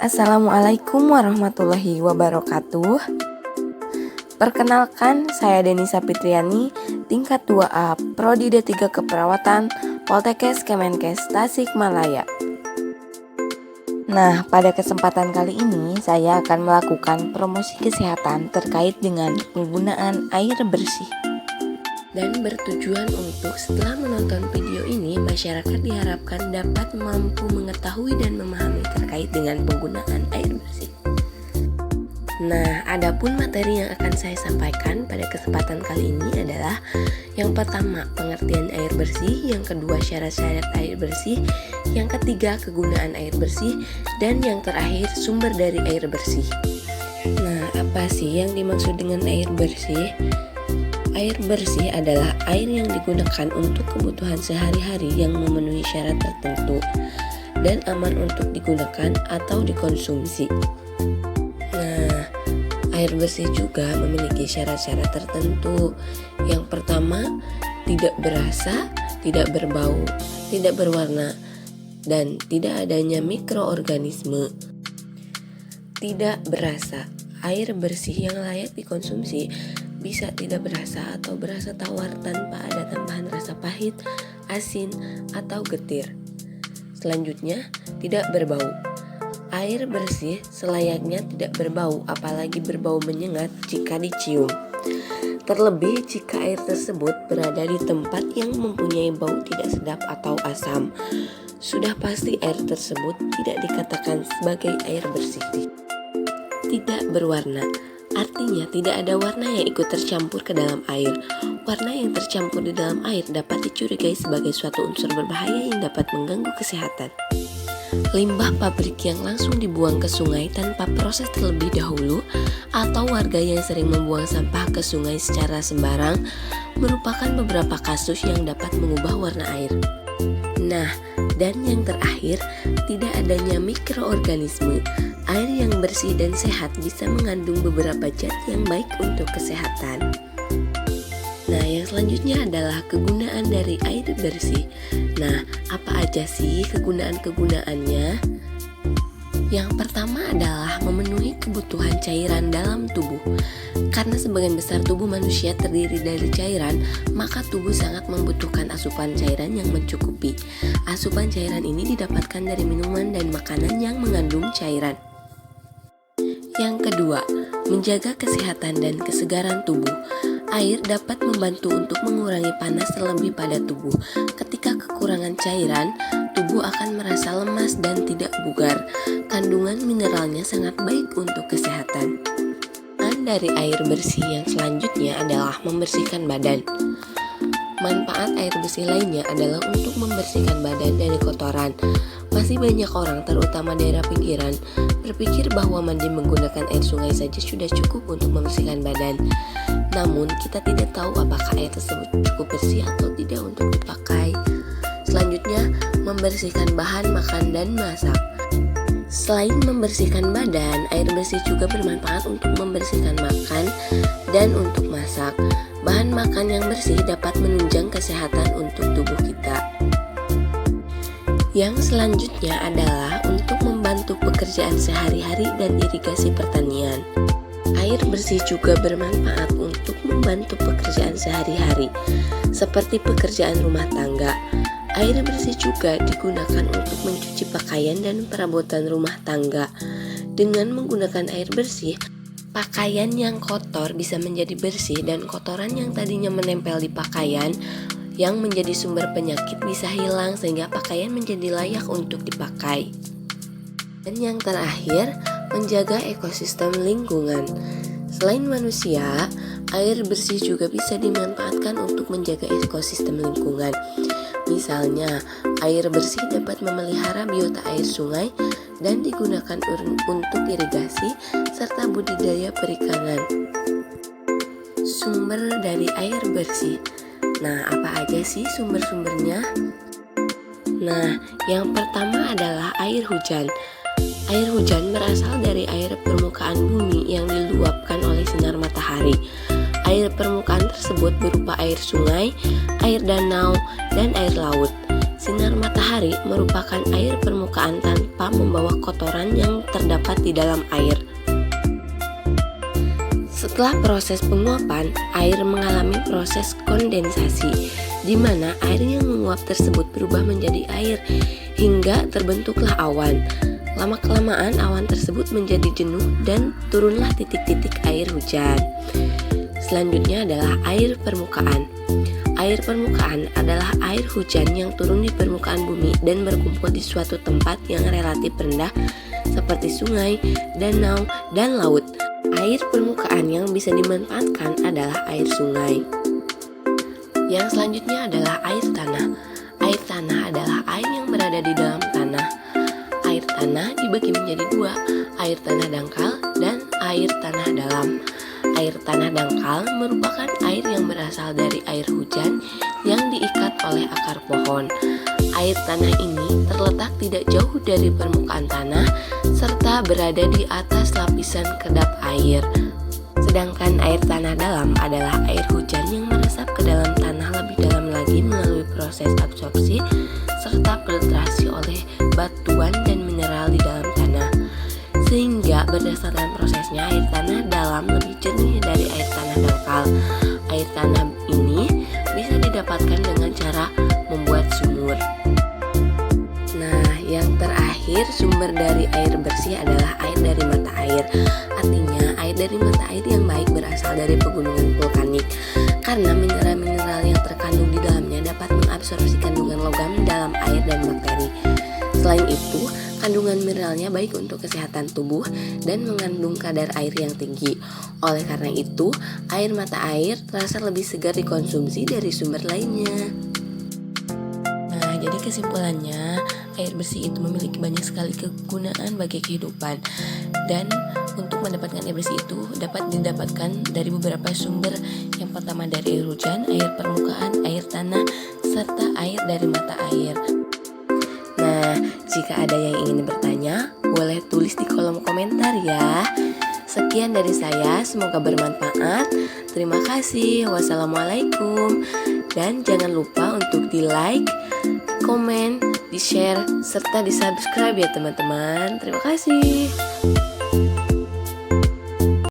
Assalamualaikum warahmatullahi wabarakatuh. Perkenalkan, saya Denisa Fitriani, tingkat 2A, Prodi D3 Keperawatan, Poltekkes Kemenkes Tasikmalaya. Nah, pada kesempatan kali ini saya akan melakukan promosi kesehatan terkait dengan penggunaan air bersih. Dan bertujuan untuk setelah menonton video ini, masyarakat diharapkan dapat mampu mengetahui dan memahami terkait dengan penggunaan air bersih. Nah, adapun materi yang akan saya sampaikan pada kesempatan kali ini adalah yang pertama, pengertian air bersih, yang kedua, syarat-syarat air bersih, yang ketiga, kegunaan air bersih, dan yang terakhir, sumber dari air bersih. Nah, apa sih yang dimaksud dengan air bersih? Air bersih adalah air yang digunakan untuk kebutuhan sehari-hari yang memenuhi syarat tertentu dan aman untuk digunakan atau dikonsumsi. Nah, air bersih juga memiliki syarat-syarat tertentu. Yang pertama, tidak berasa, tidak berbau, tidak berwarna, dan tidak adanya mikroorganisme. Tidak berasa, air bersih yang layak dikonsumsi bisa tidak berasa atau berasa tawar tanpa ada tambahan rasa pahit, asin, atau getir. Selanjutnya, tidak berbau. Air bersih selayaknya tidak berbau, apalagi berbau menyengat jika dicium. Terlebih jika air tersebut berada di tempat yang mempunyai bau tidak sedap atau asam. Sudah pasti air tersebut tidak dikatakan sebagai air bersih. Tidak berwarna, artinya tidak ada warna yang ikut tercampur ke dalam air. Warna yang tercampur di dalam air dapat dicurigai sebagai suatu unsur berbahaya yang dapat mengganggu kesehatan. Limbah pabrik yang langsung dibuang ke sungai tanpa proses terlebih dahulu, atau warga yang sering membuang sampah ke sungai secara sembarang, merupakan beberapa kasus yang dapat mengubah warna air. Nah, dan yang terakhir, tidak adanya mikroorganisme. Air yang bersih dan sehat bisa mengandung beberapa zat yang baik untuk kesehatan. Nah, yang selanjutnya adalah kegunaan dari air bersih. Nah, apa aja sih kegunaan-kegunaannya? Yang pertama adalah memenuhi kebutuhan cairan dalam tubuh. Karena sebagian besar tubuh manusia terdiri dari cairan, maka tubuh sangat membutuhkan asupan cairan yang mencukupi. Asupan cairan ini didapatkan dari minuman dan makanan yang mengandung cairan. Yang kedua, menjaga kesehatan dan kesegaran tubuh. Air dapat membantu untuk mengurangi panas terlebih pada tubuh. Ketika kekurangan cairan, tubuh akan merasa lemas dan tidak bugar. Kandungan mineralnya sangat baik untuk kesehatan. Dan dari air bersih yang selanjutnya adalah membersihkan badan. Manfaat air bersih lainnya adalah untuk membersihkan badan dari kotoran. Masih banyak orang, terutama daerah pinggiran, berpikir bahwa mandi menggunakan air sungai saja sudah cukup untuk membersihkan badan. Namun, kita tidak tahu apakah air tersebut cukup bersih atau tidak untuk dipakai. Selanjutnya, membersihkan bahan makan dan masak. Selain membersihkan badan, air bersih juga bermanfaat untuk membersihkan makan dan untuk masak. Bahan makan yang bersih dapat menunjang kesehatan untuk tubuh kita. Yang selanjutnya adalah untuk membantu pekerjaan sehari-hari dan irigasi pertanian. Air bersih juga bermanfaat untuk membantu pekerjaan sehari-hari, seperti pekerjaan rumah tangga. Air bersih juga digunakan untuk mencuci pakaian dan perabotan rumah tangga. Dengan menggunakan air bersih, pakaian yang kotor bisa menjadi bersih dan kotoran yang tadinya menempel di pakaian yang menjadi sumber penyakit bisa hilang sehingga pakaian menjadi layak untuk dipakai. Dan yang terakhir, menjaga ekosistem lingkungan. Selain manusia, air bersih juga bisa dimanfaatkan untuk menjaga ekosistem lingkungan. Misalnya, air bersih dapat memelihara biota air sungai dan digunakan untuk irigasi serta budidaya perikanan. Sumber dari air bersih. Nah, apa aja sih sumber-sumbernya? Nah, yang pertama adalah air hujan. Air hujan berasal dari air permukaan bumi yang diluapkan oleh sinar matahari. Air permukaan tersebut berupa air sungai, air danau, dan air laut. Sinar matahari matahari merupakan air permukaan tanpa membawa kotoran yang terdapat di dalam air. Setelah proses penguapan, air mengalami proses kondensasi, di mana air yang menguap tersebut berubah menjadi air hingga terbentuklah awan. Lama-kelamaan awan tersebut menjadi jenuh dan turunlah titik-titik air hujan. Selanjutnya adalah air permukaan. Air permukaan adalah air hujan yang turun di permukaan bumi dan berkumpul di suatu tempat yang relatif rendah seperti sungai, danau, dan laut. Air permukaan yang bisa dimanfaatkan adalah air sungai. Yang selanjutnya adalah air tanah. Air tanah adalah air yang berada di dalam tanah. Air tanah dibagi menjadi dua, air tanah dangkal dan air tanah dalam. Air tanah dangkal merupakan air yang berasal dari air hujan yang diikat oleh akar pohon. Air tanah ini terletak tidak jauh dari permukaan tanah serta berada di atas lapisan kedap air. Sedangkan air tanah dalam adalah air hujan yang meresap ke dalam tanah lebih dalam lagi melalui proses absorpsi serta filtrasi oleh batuan dan mineral di dalam tanah. Sehingga berdasarkan prosesnya air tanah dalam lebih jernih dari air tanah dangkal. Air tanah ini bisa didapatkan dengan cara membuat sumur. Nah, yang terakhir sumber dari air bersih adalah air dari mata air. Artinya air dari mata air yang baik berasal dari pegunungan vulkanik karena mineral-mineral yang terkandung di dalamnya dapat mengabsorpsi kandungan logam dalam air dan bakteri. Selain itu, kandungan mineralnya baik untuk kesehatan tubuh dan mengandung kadar air yang tinggi. Oleh karena itu, air mata air terasa lebih segar dikonsumsi dari sumber lainnya. Nah, jadi kesimpulannya, air bersih itu memiliki banyak sekali kegunaan bagi kehidupan. Dan untuk mendapatkan air bersih itu dapat didapatkan dari beberapa sumber. Yang pertama dari air hujan, air permukaan, air tanah, serta air dari mata air. Nah, jika ada yang ingin bertanya, boleh tulis di kolom komentar ya. Sekian dari saya, semoga bermanfaat. Terima kasih. Wassalamualaikum. Dan jangan lupa untuk di like, komen, di share, serta di subscribe ya teman-teman. Terima kasih.